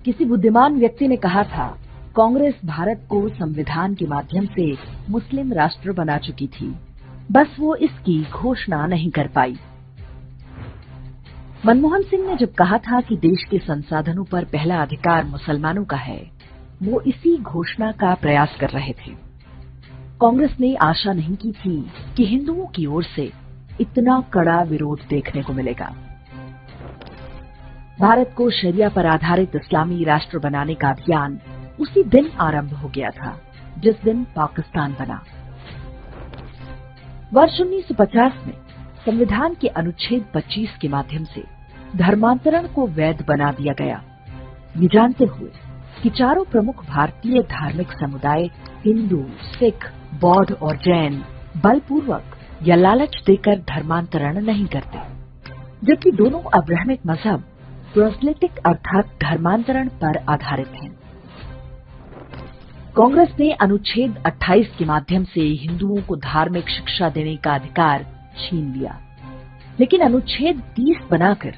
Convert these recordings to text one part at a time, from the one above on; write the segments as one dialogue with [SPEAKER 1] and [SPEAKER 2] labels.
[SPEAKER 1] किसी बुद्धिमान व्यक्ति ने कहा था, कांग्रेस भारत को संविधान के माध्यम से मुस्लिम राष्ट्र बना चुकी थी, बस वो इसकी घोषणा नहीं कर पाई। मनमोहन सिंह ने जब कहा था कि देश के संसाधनों पर पहला अधिकार मुसलमानों का है, वो इसी घोषणा का प्रयास कर रहे थे। कांग्रेस ने आशा नहीं की थी कि हिंदुओं की ओर से इतना कड़ा विरोध देखने को मिलेगा। भारत को शरिया पर आधारित इस्लामी राष्ट्र बनाने का अभियान उसी दिन आरंभ हो गया था जिस दिन पाकिस्तान बना। वर्ष 1950 में संविधान के अनुच्छेद 25 के माध्यम से धर्मांतरण को वैध बना दिया गया, ये जानते हुए कि चारों प्रमुख भारतीय धार्मिक समुदाय हिंदू, सिख, बौद्ध और जैन बलपूर्वक या लालच देकर धर्मांतरण नहीं करते, जबकि दोनों अब्राहमिक मजहब प्रोस्लिटिक अर्थात धर्मांतरण पर आधारित हैं। कांग्रेस ने अनुच्छेद 28 के माध्यम से हिंदुओं को धार्मिक शिक्षा देने का अधिकार छीन लिया, लेकिन अनुच्छेद 30 बनाकर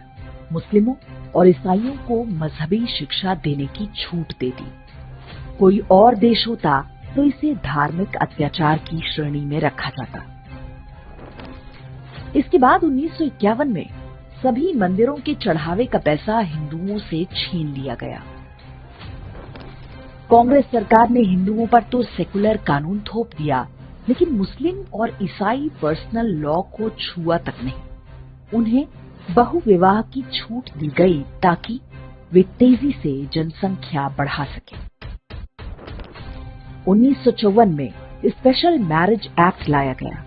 [SPEAKER 1] मुस्लिमों और ईसाइयों को मजहबी शिक्षा देने की छूट दे दी। कोई और देश होता तो इसे धार्मिक अत्याचार की श्रेणी में रखा जाता। इसके बाद 1951 में सभी मंदिरों के चढ़ावे का पैसा हिंदुओं से छीन लिया गया। कांग्रेस सरकार ने हिंदुओं पर तो सेकुलर कानून थोप दिया, लेकिन मुस्लिम और ईसाई पर्सनल लॉ को छुआ तक नहीं। उन्हें बहुविवाह की छूट दी गई ताकि वे तेजी से जनसंख्या बढ़ा सकें। 1954 में स्पेशल मैरिज एक्ट लाया गया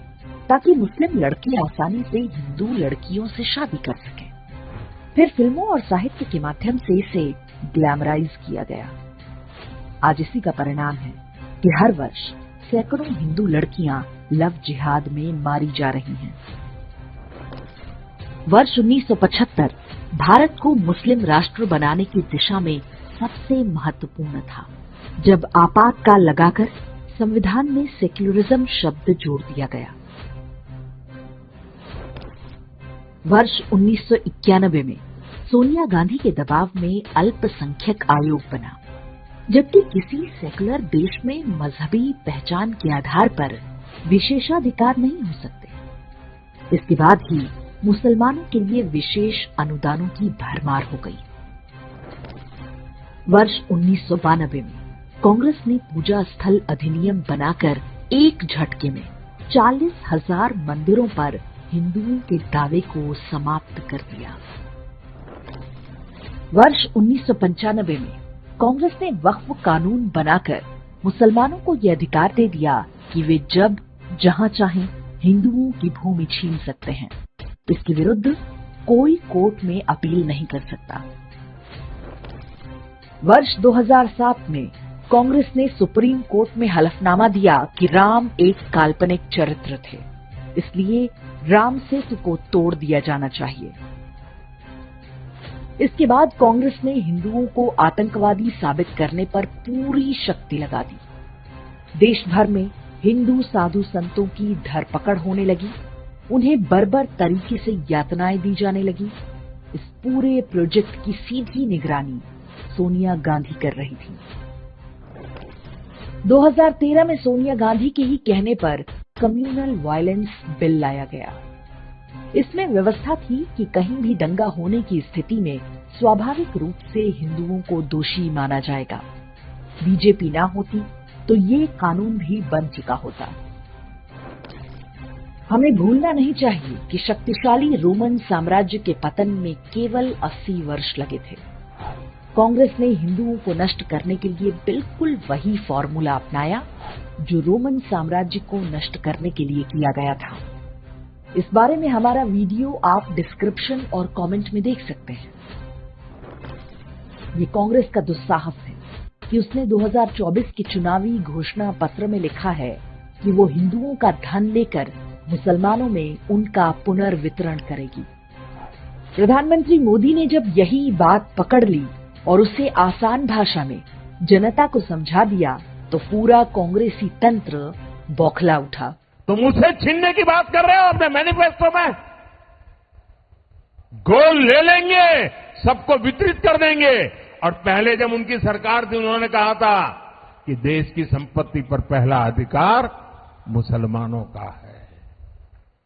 [SPEAKER 1] ताकि मुस्लिम लड़कियां आसानी से हिंदू लड़कियों से शादी कर सकें। फिर फिल्मों और साहित्य के माध्यम से इसे ग्लैमराइज किया गया। आज इसी का परिणाम है कि हर वर्ष सैकड़ों हिंदू लड़कियां लव जिहाद में मारी जा रही हैं। वर्ष 1975 भारत को मुस्लिम राष्ट्र बनाने की दिशा में सबसे महत्वपूर्ण था, जब आपातकाल लगाकर संविधान में सेक्युलरिज्म शब्द जोड़ दिया गया। वर्ष 1991 में सोनिया गांधी के दबाव में अल्पसंख्यक आयोग बना, जबकि किसी सेकुलर देश में मजहबी पहचान के आधार पर विशेषाधिकार नहीं हो सकते। इसके बाद ही मुसलमानों के लिए विशेष अनुदानों की भरमार हो गई। वर्ष 1992 में कांग्रेस ने पूजा स्थल अधिनियम बनाकर एक झटके में 40,000 मंदिरों पर हिंदुओं के दावे को समाप्त कर दिया। वर्ष 1995 में कांग्रेस ने वक्फ कानून बनाकर मुसलमानों को यह अधिकार दे दिया कि वे जब जहां चाहें हिंदुओं की भूमि छीन सकते हैं। इसके विरुद्ध कोई कोर्ट में अपील नहीं कर सकता। वर्ष 2007 में कांग्रेस ने सुप्रीम कोर्ट में हलफनामा दिया कि राम एक काल्पनिक चरित्र थे, इसलिए राम सेतु को तोड़ दिया जाना चाहिए। इसके बाद कांग्रेस ने हिंदुओं को आतंकवादी साबित करने पर पूरी शक्ति लगा दी। देश भर में हिंदू साधु संतों की धरपकड़ होने लगी, उन्हें बर्बर तरीके से यातनाएं दी जाने लगी। इस पूरे प्रोजेक्ट की सीधी निगरानी सोनिया गांधी कर रही थी। 2013 में सोनिया गांधी के ही कहने पर कम्युनल वायलेंस बिल लाया गया। इसमें व्यवस्था थी कि कहीं भी दंगा होने की स्थिति में स्वाभाविक रूप से हिंदुओं को दोषी माना जाएगा। बीजेपी ना होती तो ये कानून भी बन चुका होता। हमें भूलना नहीं चाहिए कि शक्तिशाली रोमन साम्राज्य के पतन में केवल 80 वर्ष लगे थे। कांग्रेस ने हिंदुओं को नष्ट करने के लिए बिल्कुल वही फॉर्मूला अपनाया जो रोमन साम्राज्य को नष्ट करने के लिए किया गया था। इस बारे में हमारा वीडियो आप डिस्क्रिप्शन और कमेंट में देख सकते हैं। ये कांग्रेस का दुस्साहस है कि उसने 2024 के चुनावी घोषणा पत्र में लिखा है कि वो हिंदुओं का धन लेकर मुसलमानों में उनका पुनर्वितरण करेगी। प्रधानमंत्री मोदी ने जब यही बात पकड़ ली और उसे आसान भाषा में जनता को समझा दिया तो पूरा कांग्रेसी तंत्र बौखला उठा।
[SPEAKER 2] तुम उसे छीनने की बात कर रहे हो अपने मैनिफेस्टो में? गोल्ड ले लेंगे, सबको वितरित कर देंगे और पहले जब उनकी सरकार थी उन्होंने कहा था कि देश की संपत्ति पर पहला अधिकार मुसलमानों का है।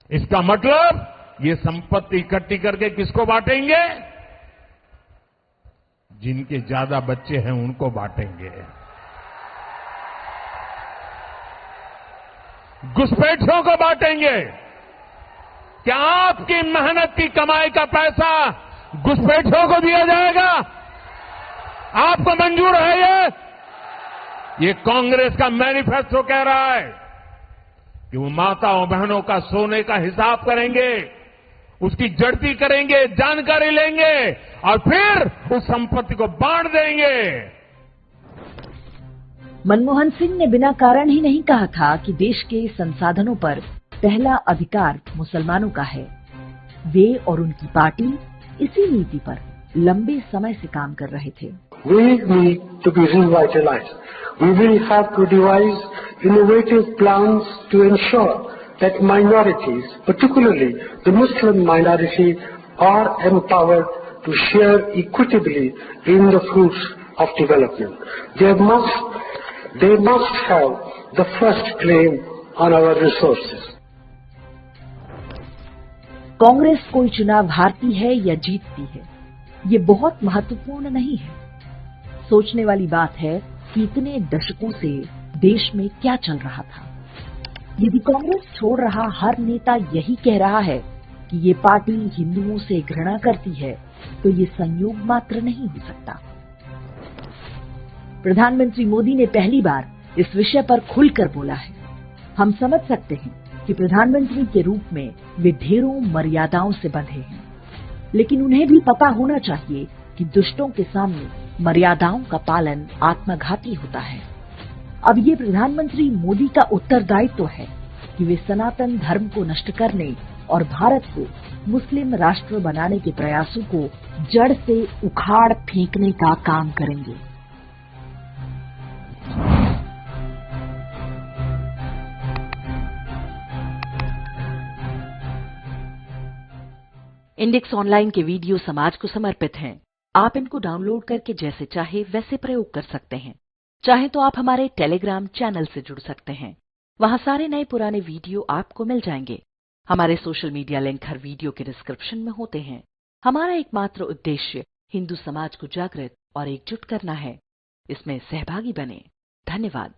[SPEAKER 2] इसका मतलब ये संपत्ति इकट्ठी करके किसको बांटेंगे? जिनके ज्यादा बच्चे हैं उनको बांटेंगे। घुसपैठियों को बांटेंगे। क्या आपकी मेहनत की कमाई का पैसा घुसपैठियों को दिया जाएगा? आपको मंजूर है ये कांग्रेस का मैनिफेस्टो कह रहा है कि वो माताओं बहनों का सोने का हिसाब करेंगे, उसकी जड़ती करेंगे, जानकारी लेंगे और फिर उस संपत्ति को बांट देंगे।
[SPEAKER 1] मनमोहन सिंह ने बिना कारण ही नहीं कहा था कि देश के संसाधनों पर पहला अधिकार मुसलमानों का है। वे और उनकी पार्टी इसी नीति पर लंबे समय से काम कर रहे थे।
[SPEAKER 3] We need to be revitalized. We will have to devise innovative plans to ensure that minorities, particularly the Muslim minority, are empowered to share equitably in the fruits of development. They must have the first claim on our resources.
[SPEAKER 1] Congress कोई चुनाव हारती है या जीतती है, ये बहुत महत्वपूर्ण नहीं है। सोचने वाली बात है कि इतने दशकों से देश में क्या चल रहा था। यदि कांग्रेस छोड़ रहा हर नेता यही कह रहा है कि ये पार्टी हिंदुओं से घृणा करती है, तो ये संयोग मात्र नहीं हो सकता। प्रधानमंत्री मोदी ने पहली बार इस विषय पर खुलकर बोला है। हम समझ सकते हैं कि प्रधानमंत्री के रूप में वे ढेरों मर्यादाओं से बंधे हैं, लेकिन उन्हें भी पता होना चाहिए कि दुष्टों के सामने मर्यादाओं का पालन आत्मघाती होता है। अब ये प्रधानमंत्री मोदी का उत्तरदायित्व है कि वे सनातन धर्म को नष्ट करने और भारत को मुस्लिम राष्ट्र बनाने के प्रयासों को जड़ से उखाड़ फेंकने का काम करेंगे। इंडेक्स ऑनलाइन के वीडियो समाज को समर्पित हैं। आप इनको डाउनलोड करके जैसे चाहे वैसे प्रयोग कर सकते हैं। चाहे तो आप हमारे टेलीग्राम चैनल से जुड़ सकते हैं। वहां सारे नए पुराने वीडियो आपको मिल जाएंगे। हमारे सोशल मीडिया लिंक हर वीडियो के डिस्क्रिप्शन में होते हैं। हमारा एकमात्र उद्देश्य हिंदू समाज को जागृत और एकजुट करना है। इसमें सहभागी बने। धन्यवाद।